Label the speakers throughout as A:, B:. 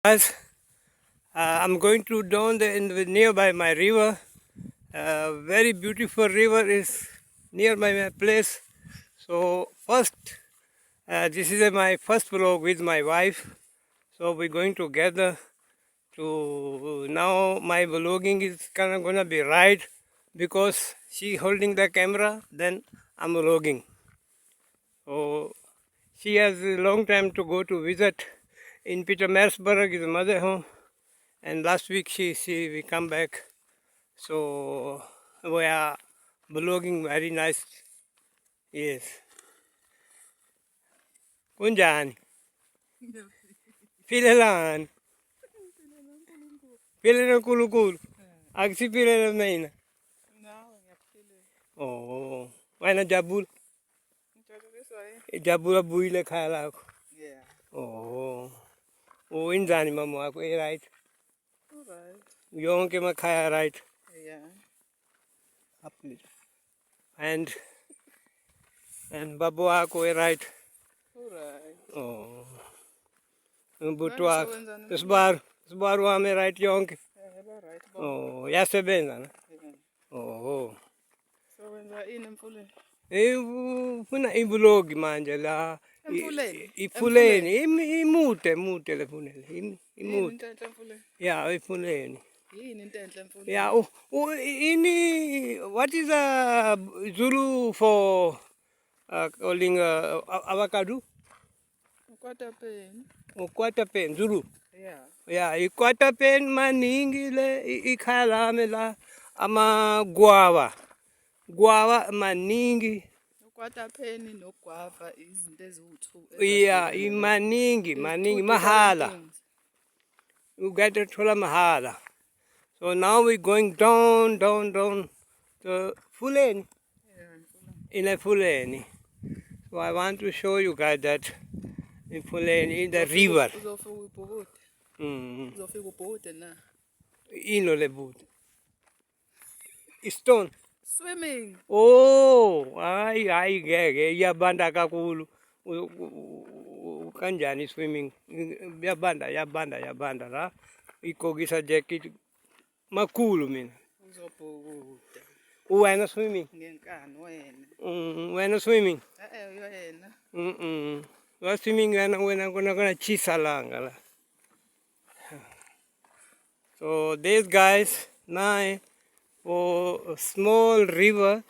A: Guys, I'm going to down nearby my river. Very beautiful river is near my place. So first, this is my first vlog with my wife. So we're going together to now my vlogging is kind of gonna be right because she holding the camera. Then I'm vlogging. So she has a long time to go to visit in Pietermaritzburg, his mother home. And last week we come back, so we are blogging very nice. Yes. Kunjan, pilelan, pilelan kulukul. Agsi pilelan main. Oh, wana jabul. Jabul buile khala. Oh, oh injani mamu ako right. Yung ke makaya right. And babu ako right. Oh. Butuak. Sebar wame right yung ke. Oh, ya sebenza na. Oh.
B: So wenza ini emfuleni?
A: Funa ibulogi manje la. Ifuleni. Imute le funele. Imute.
B: Into enhle emfuleni?
A: Yeah, ifuleni.
B: Yini into enhle emfuleni?
A: Yeah, what is Zulu for calling avocado?
B: Ukwatapeni.
A: Ukwata pen, Zulu.
B: Yeah.
A: Yeah, ikwata pen maningi le ikhalame la ama guava maningi.
B: Ukwatapeni nogwava izinto eziwu-2.
A: Yeah, maningi mahala. You get it thola mahala. So now we're going down to Fuleni. In a Fuleni. So I want to show you guys that in Fuleni, in the river.
B: Uzofika ubhukude. Uzofika ubhukude na.
A: Ino le boot. Stone.
B: Swimming.
A: Oh, ay, gege, yabanda kakulu. Kanjani swimming. Yabanda la. Ikogisa jacket. Makulu mina.
B: Uzobhukuda.
A: Wena swimming.
B: Ngenkani wena.
A: Wena swimming.
B: Yena.
A: Wa swimming wena gonna chisa langa la. So these guys now for a small river,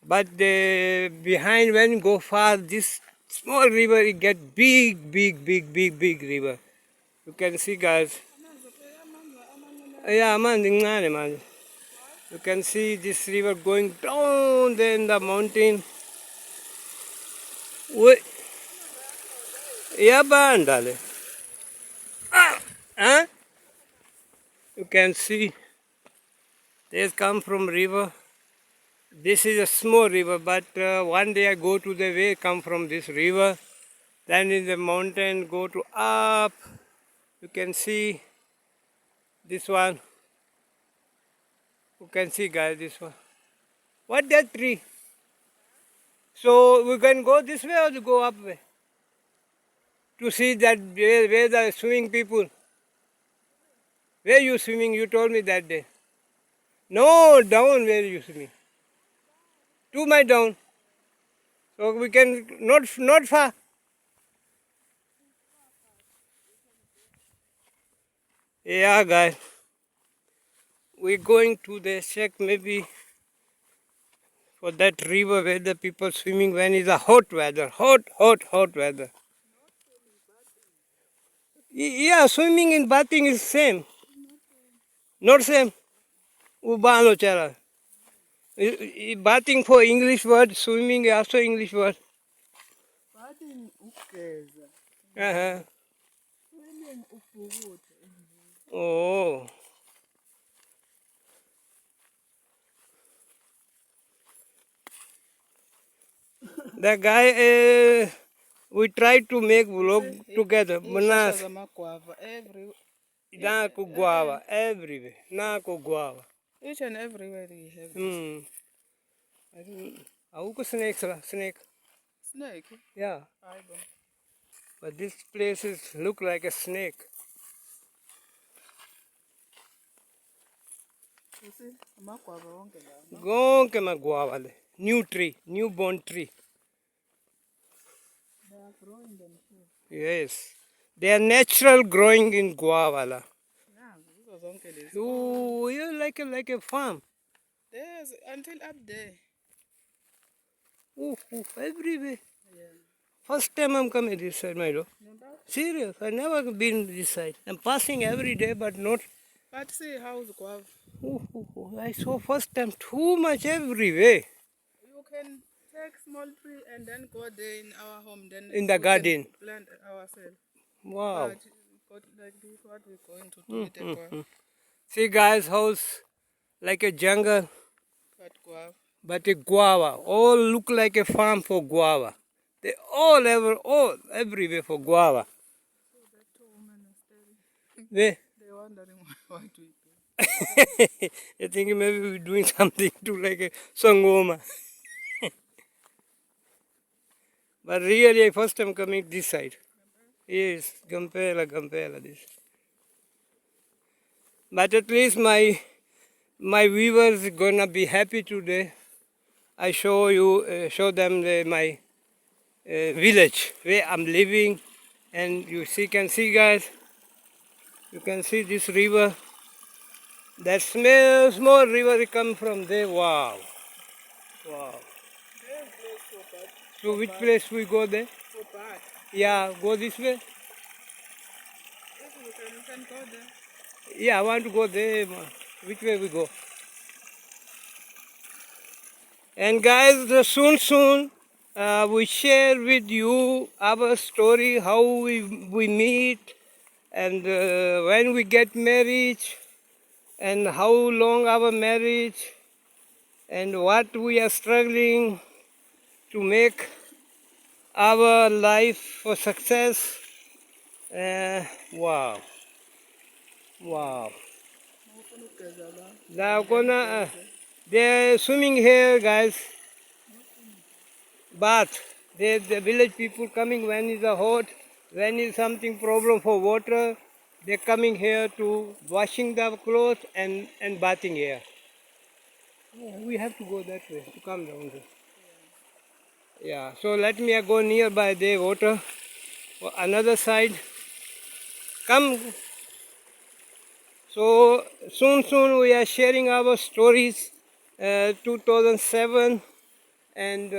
A: but behind when you go far, this small river it get big river. You can see guys. Yeah, man. You can see this river going down there in the mountain. Wait. Yeah, bandale. Huh? You can see they come from river. This is a small river, but one day I go to the way, come from this river. Then in the mountain, go to up. You can see this one. You can see guys, this one. What that tree? So we can go this way or to go up way? To see that where the swimming people. Where you swimming? You told me that day. No, down where you swimming. To my down. So we can not far. Yeah, guys. We're going to the check maybe for that river where the people swimming when it's a hot weather. Hot weather. Yeah, swimming and bathing is same. Not same. Ubalo chara. Bathing for English word, swimming also English word.
B: Bathing ukugeza.
A: Uh-huh.
B: Swimming ubhukude.
A: Oh. The guy, we tried to make vlog together. Manas. Nako guava, everywhere. Nako guava.
B: Each and everywhere they have this.
A: Auko snake.
B: Snake?
A: Yeah.
B: I don't.
A: But this place look like a snake.
B: You see, amaguava wonke la.
A: Gonke maguava le. New tree, newborn tree.
B: They are growing themselves.
A: Yes. They are natural growing in guava la.
B: Yeah, zizo zonke lezi.
A: Oh, you're like a farm.
B: There's until up there.
A: Oh, everywhere.
B: Yeah.
A: First time I'm coming this side, my lord.
B: Remember?
A: Serious, I never been this side. I'm passing every day, but not.
B: But see how's guava.
A: I saw first time too much everywhere
B: You can take small tree and then go there in our home. Then
A: in the
B: we
A: garden.
B: can plant ourselves.
A: Wow.
B: But got like this, what we're going to do with the guava.
A: See, guys, house like a jungle,
B: But guava.
A: but a guava. All look like a farm for guava. They all everywhere for guava.
B: So that two women are staring.
A: They,
B: They're wondering what we do.
A: I think maybe we're doing something to like a sangoma. But really, I first time coming this side. Yes, Gampela, this. But at least my viewers gonna be happy today. I show them my village where I'm living, and you can see, guys. You can see this river. That small river come from there. Wow.
B: There's place for bad.
A: So which place we go there?
B: For bad.
A: Yeah, go this way.
B: If we can go there.
A: Yeah, I want to go there. Which way we go? And guys, soon we share with you our story, how we meet, and when we get married, and how long our marriage, and what we are struggling to make our life for success. Wow. They're swimming here, guys. Bath. The village people coming when is a hot, when is something problem for water. They're coming here to washing the clothes and bathing here. Yeah, we have to go that way to come down there. Yeah, so let me go nearby the water. Another side. Come. So soon we are sharing our stories. 2007 and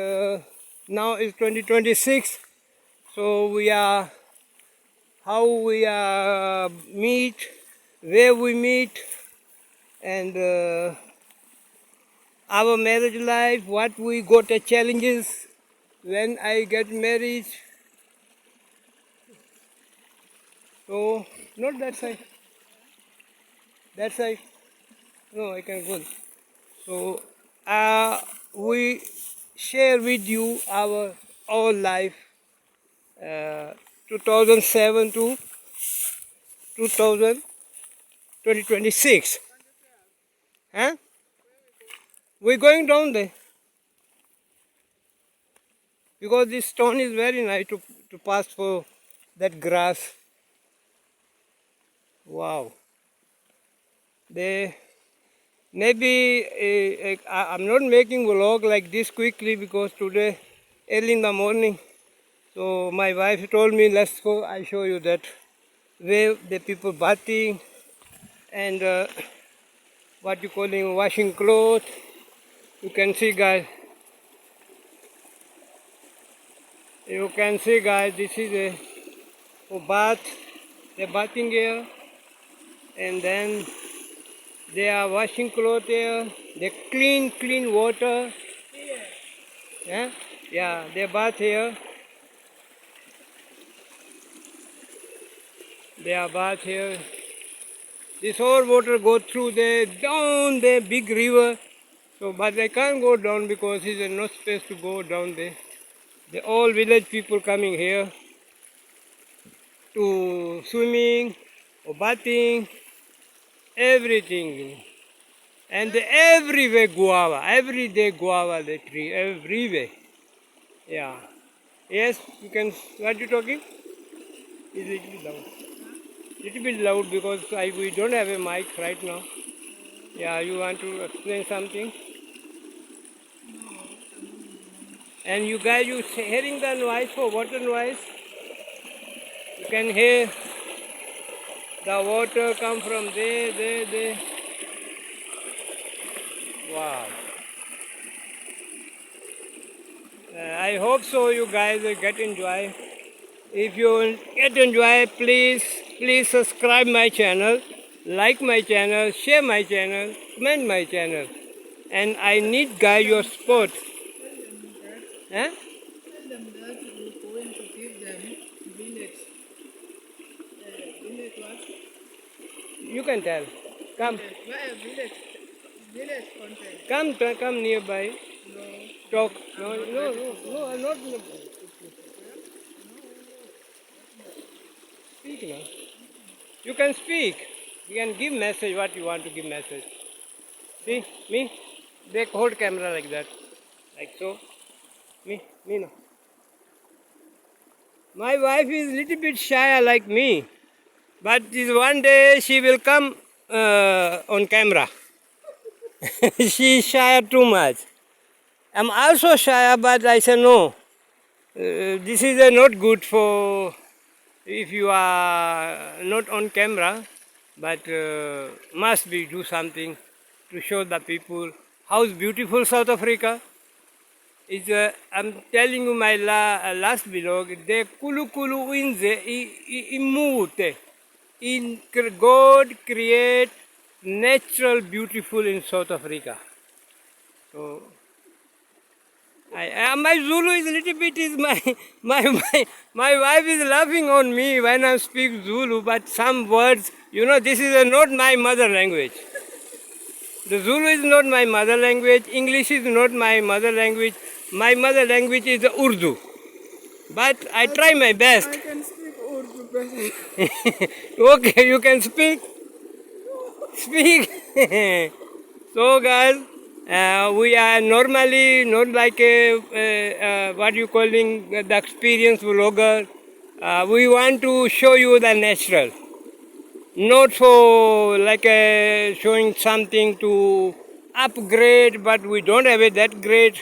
A: now is 2026. So we are how we meet, where we meet, and our marriage life, what we got as challenges when I get married. So not that side. That side. No, I can go. So we share with you our life, 2007 to 2026. Huh? We're going down there because this stone is very nice to pass for that grass. Wow. Maybe I'm not making vlog like this quickly because today early in the morning. So my wife told me, let's go. I show you that where the people bathing and what you calling washing clothes. You can see, guys. You can see, guys. This is a bath. They're bathing here, and then they are washing clothes here. They clean water. Yeah, they bath here. They are bath here. This whole water goes through down the big river. So, but they can't go down because there's no space to go down there. The all village people coming here to swimming or bathing, everything. And everywhere guava, every day guava, the tree, everywhere. Yeah. Yes, you can, what you talking? It's a little bit loud. Little bit loud because we don't have a mic right now. Yeah, you want to explain something? And you guys, you hearing the noise for water noise? You can hear the water come from there. Wow. I hope so you guys will get enjoy. If you get enjoy, please subscribe my channel, like my channel, share my channel, comment my channel. And I need guys your support. Huh?
B: Tell them that we're going to give them village. Village what?
A: You can tell. Come,
B: Where village? Village content.
A: come nearby.
B: No.
A: Talk.
B: I'm
A: No,
B: not
A: no,
B: ready
A: no,
B: to go
A: no,
B: there.
A: I'm not. Speak now. You can speak. You can give message what you want to give message. See, me? They hold camera like that. Like so. Me no. My wife is little bit shy like me. But this one day she will come on camera. She is shy too much. I'm also shy, but I say no. This is not good for if you are not on camera, but must be do something to show the people how beautiful South Africa is. I'm telling you my last vlog. De kulu kulu inze imute. In God create natural beautiful in South Africa. So my Zulu is a little bit is my wife is laughing on me when I speak Zulu, but some words, this is not my mother language. The Zulu is not my mother language. English is not my mother language. My mother language is Urdu. But I try my best.
B: I can speak Urdu better.
A: Okay, you can speak. Speak. So, guys, we are normally not like what you calling the experienced vlogger. We want to show you the natural, not for like showing something to upgrade, but we don't have it that great.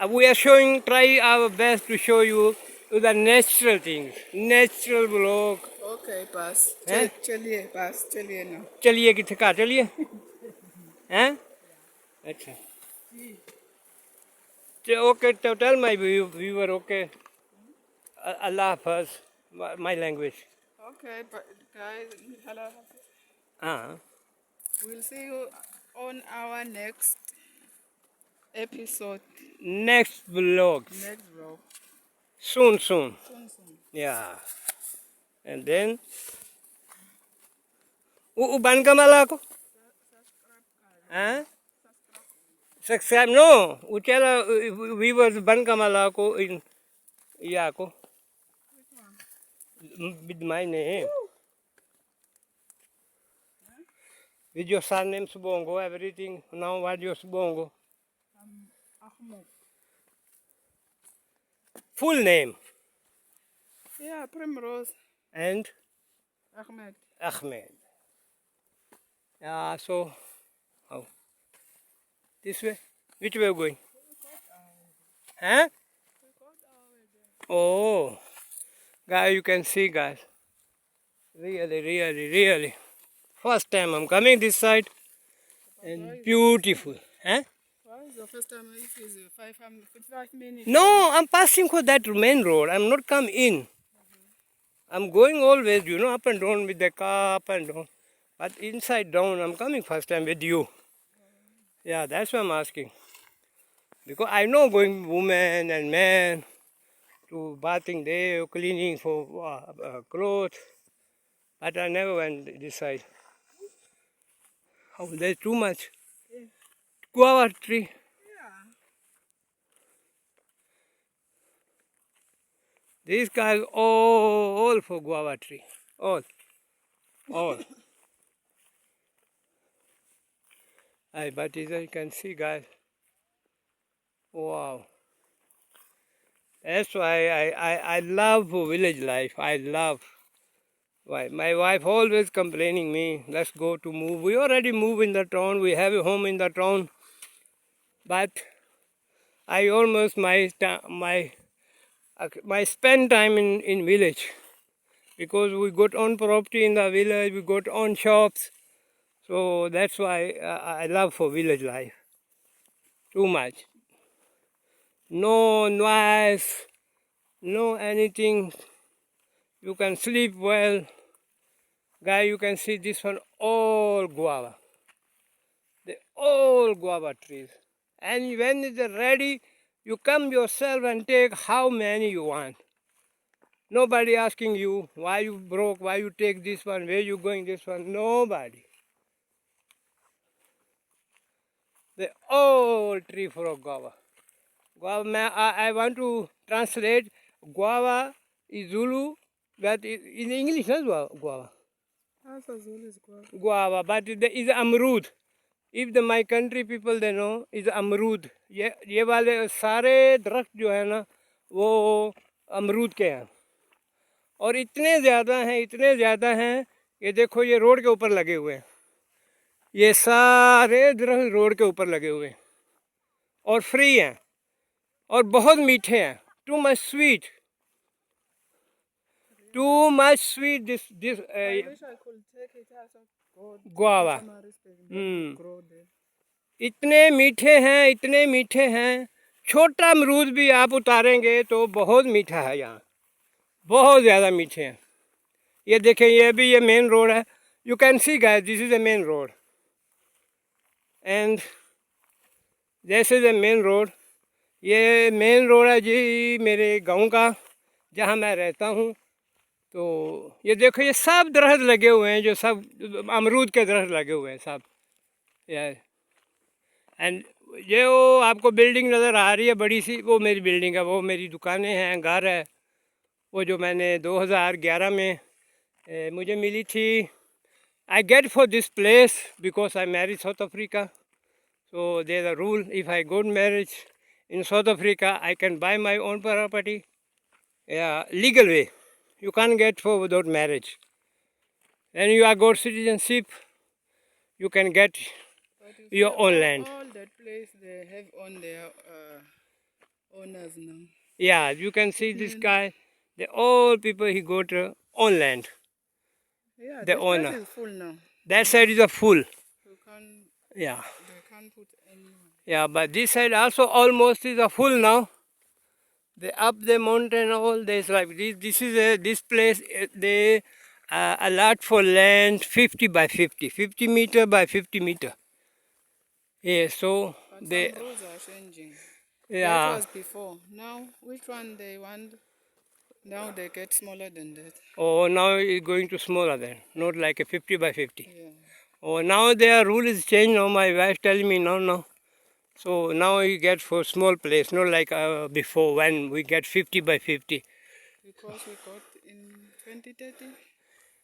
A: We are try our best to show you the natural things, natural vlog.
B: Okay, pass.
A: हैं?
B: चलिए pass. चलिए ना.
A: चलिए किथे कहाँ चलिए हैं अच्छा okay to tell my viewer okay Allah first my language
B: Okay, but guys, hello.
A: ah
B: We'll see you on our next episode.
A: next vlog
B: Next vlog.
A: soon
B: Soon.
A: yeah and then uban ka mala ko ah subscribe no uchela viewers ban ka mala ko in yeah ko with my name with your surname Subongo everything now what your Subongo
B: Ahmed.
A: full name
B: Yeah, Primrose
A: and
B: Ahmed.
A: Ahmed. So, how? This way? Which way are we going? Huh? Oh, guys, you can see, guys. Really. First time I'm coming this side and beautiful. Huh?
B: Why is the first time it is 5 minutes?
A: No, I'm passing for that main road. I'm not come in. I'm going always, up and down with the car, up and down. But inside down, I'm coming first time with you. Yeah, that's why I'm asking. Because I know going women and men to bathing there, cleaning for clothes. But I never went this side. Oh, there's too much. Guava tree.
B: Yeah.
A: These guys all for guava tree. All. But as you can see, guys. Wow. That's why I love village life. I love. Why? My wife always complaining me, let's go to move. We already move in the town. We have a home in the town, but I almost my spend time in village because we got own property in the village. We got own shops, so that's why I love for village life too much. No noise, no anything. You can sleep well. Guy, you can see this one all guava. The all guava trees. And when it's ready, you come yourself and take how many you want. Nobody asking you why you broke, why you take this one, where you going this one. Nobody. The all tree for guava. Guava. I want to translate guava is Zulu, but in English not guava.
B: Also, Zulu is guava.
A: Guava, but it is amrud. If my country people they know is अमरूद ये वाले सारे दरख्त जो है ना वो अमरूद के हैं और इतने ज़्यादा हैं ये देखो ये रोड के ऊपर लगे हुए हैं ये सारे दरख्त रोड के ऊपर लगे हुए हैं और फ्री हैं और बहुत मीठे हैं too much sweet this
B: I wish I could take it as a God.
A: guava
B: Grow there.
A: इतने मीठे हैं छोटा अमरूद भी आप उतारेंगे तो बहुत मीठा है यहाँ बहुत ज़्यादा मीठे हैं ये देखें ये मेन रोड है you can see guys this is the main road and this is the main road ये मेन रोड है जी मेरे गांव का जहाँ मैं रहता हूँ तो ये देखो ये सब दरख्त लगे हुए हैं जो सब अमरूद के दरख्त लगे हुए हैं सब यार एंड ये वो आपको बिल्डिंग नज़र आ रही है बड़ी सी वो मेरी बिल्डिंग है वो मेरी दुकानें हैं घर है वो जो मैंने 2011 में मुझे मिली थी I get for this place because I marriage South Africa so there a rule if I go marriage in South Africa I can buy my own property या legal way you can't get for without marriage and you are got citizenship you can get your own land
B: All that place they have on their owners now.
A: yeah you can see this guy the all people he got own land
B: Yeah,
A: the
B: this
A: owner
B: place is full now.
A: that side is a full
B: You can't,
A: yeah
B: they can't put anyone.
A: yeah but this side also almost is a full now they up the mountain all there's like this is this place they allot for land 50 by 50 meter by 50 meter yeah so
B: But
A: they
B: some rules are changing.
A: yeah
B: That was before. Now, which one they want? Now they get smaller than that.
A: oh now it's going to smaller then not like a 50 by 50
B: Yeah.
A: oh now their rule is changed now my wife telling me no so now we get for small place not like before when we get 50 by 50
B: Because we got in 2030.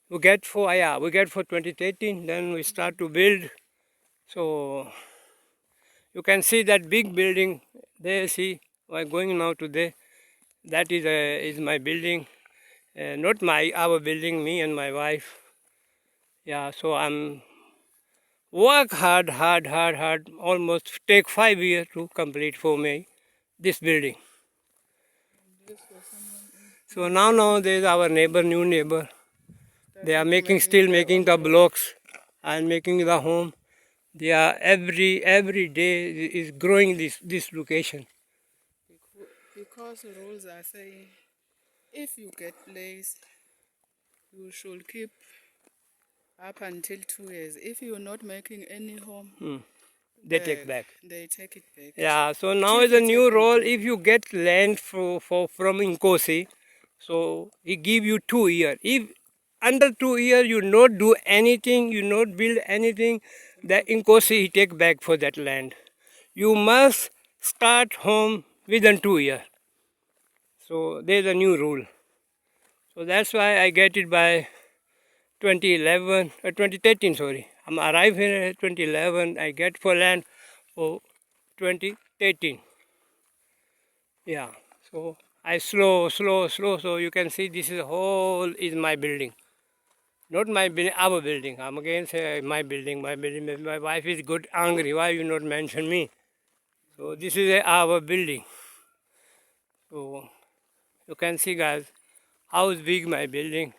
A: we get for 2013 then we start to build so you can see that big building there see we're going now to there that is my building not our building me and my wife yeah so I'm work hard almost take 5 years to complete for me this building so now there's our new neighbor they are still making the blocks and making the home they are every day is growing this location
B: Because the rules are saying if you get place, you should keep up until 2 years. If you're not making any home,
A: they take back
B: they take it back.
A: yeah so now is a new rule if you get land from Inkosi so he give you 2 years if under 2 years you not do anything you not build anything the Inkosi he take back for that land you must start home within 2 years so there's a new rule so that's why I get it by 2013 sorry I'm arrived here at 2011 I get for land for 2013 yeah so I slow so you can see this is whole is my building Not my building, our building. I'm again say my building, my building. My wife is good angry. Why you not mention me? So this is our building. So you can see, guys, how big my building.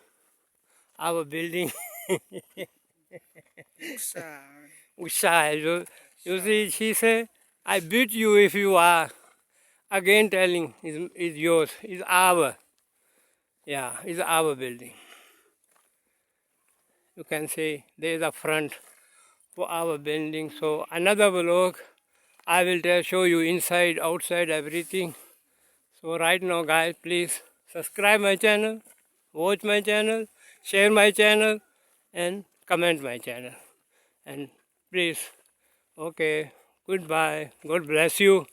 A: Our building.
B: Sorry.
A: Usha. You see, she say, I beat you if you are. Again telling, is yours, is our. Yeah, it's our building. You can see there is a front for our building. So another vlog, I will show you inside, outside, everything. So right now, guys, please subscribe my channel, watch my channel, share my channel, and comment my channel. And please, okay, goodbye. God bless you.